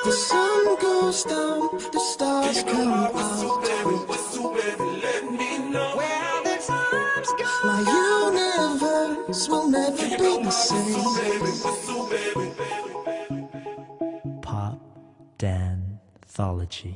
The sun goes down, the stars come out. Where the times go. My universe will never be the same. Pop Danthology.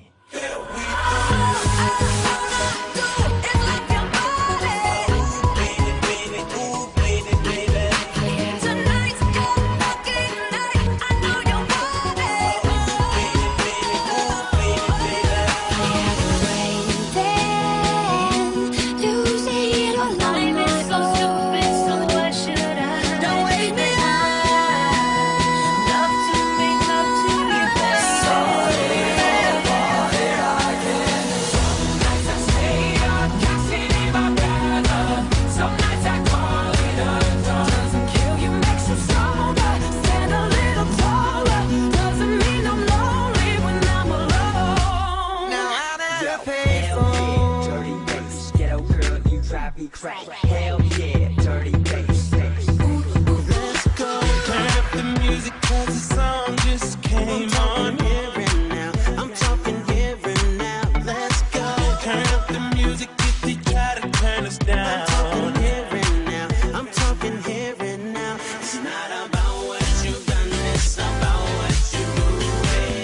Hell yeah, dirty bass. Let's go. Turn up the music 'cause the song just came on. Here and now, I'm talking here and now. Let's go. Turn up the music if they try to turn us down. I'm talking here and now. I'm talking here and now. It's not about what you've done, it's about what you do.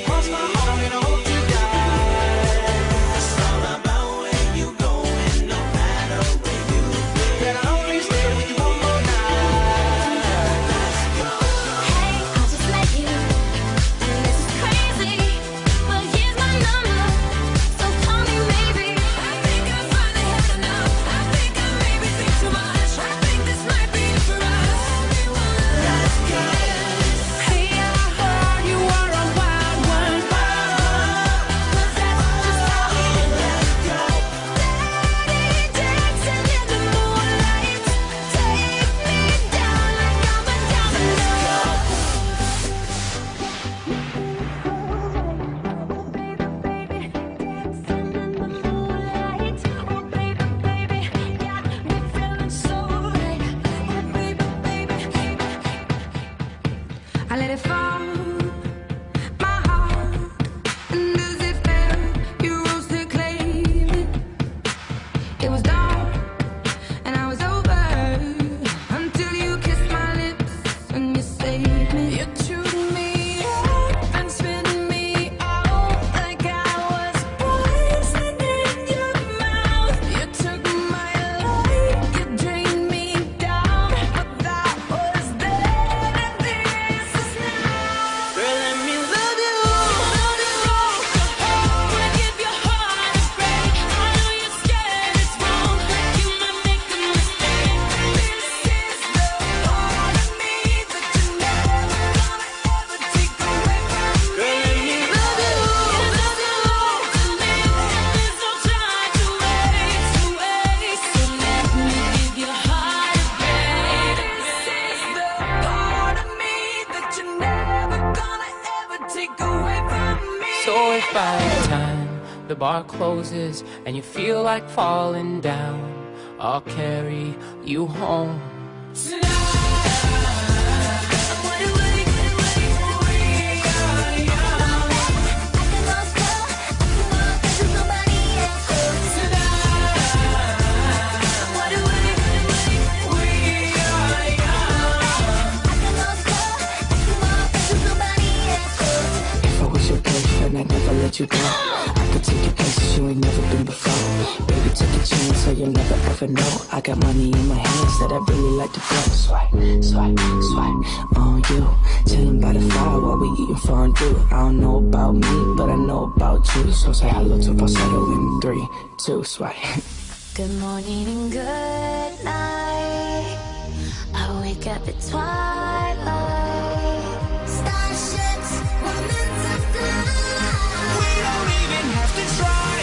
Cross my heart and I hope you die. It's all about where you going, no matter where you been. That I only stay with you one more night. Hey, I just met you, and this is crazy, but here's my number, so call me maybe. I think I finally had enough. I think I maybe think too much. I think this might be for us. Let's go. Hey, I heard you are a wild one. 'Cause that's just how it is. Let's go. Daddy dancing in the moonlight. Take me down like I'm a domino. Baby, dancing in the moonlight. Oh, baby, got me feeling so right. Oh, baby. I let it fall, my heart, and as it fell, you rose to claim it. It was dark, and I was over, until you kissed my lips and you saved me. You chewed me up and spit me out like I was poison in your mouth. You took my life, you drained me down, but that was then and this is now. Girl, let me love you. Wanna give your heart a break. I know you're scared it's wrong. You might make a mistake. This is the part of me that you're never gonna ever take away from me. Girl, let me love you. There's nothing left to live, and there's no time to waste. So let me give your heart a break. This is the part of me that you're never gonna ever take away from me. So if by the time the bar closes and you feel like falling down, I'll carry you home. If I was your girlfriend, I'd never let you go. I could take you places you ain't never been before. Baby, take a chance so you'll never ever know. I got money in my hands that I really like to blow. Swipe, swipe, swipe on you. Chilling by the fire while we eating fondue. I don't know about me, but I know about you. So say hello to falsetto in 3, 2, swipe. Good morning and good night. I wake up at twilight. Starships were meant to fly. We don't even have to try.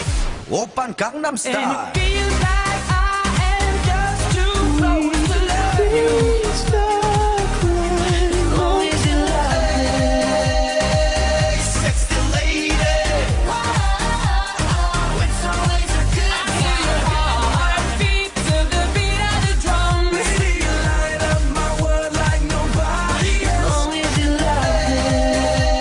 Oppan Gangnam And Style. it feels like I am just too close to love you. As long as you love me. Sexy lady. It's always a good time. I hear your heartbeat to the beat of the drum. Baby, you light up my world like nobody else. As long as you love me.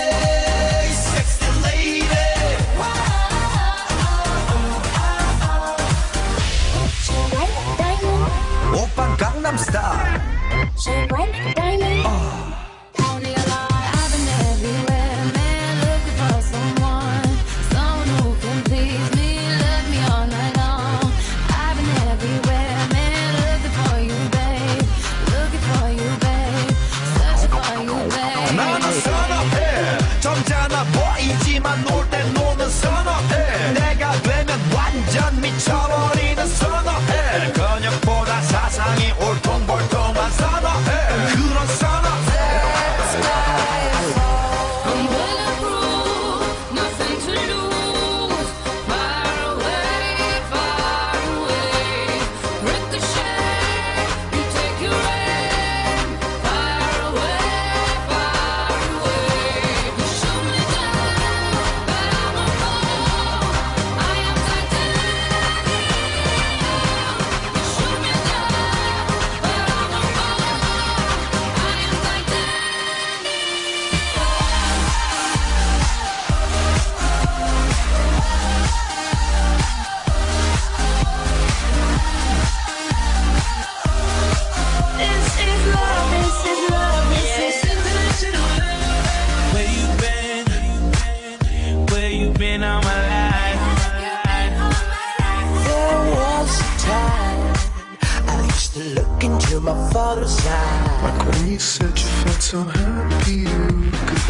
other side. Like when you said you felt so happy you could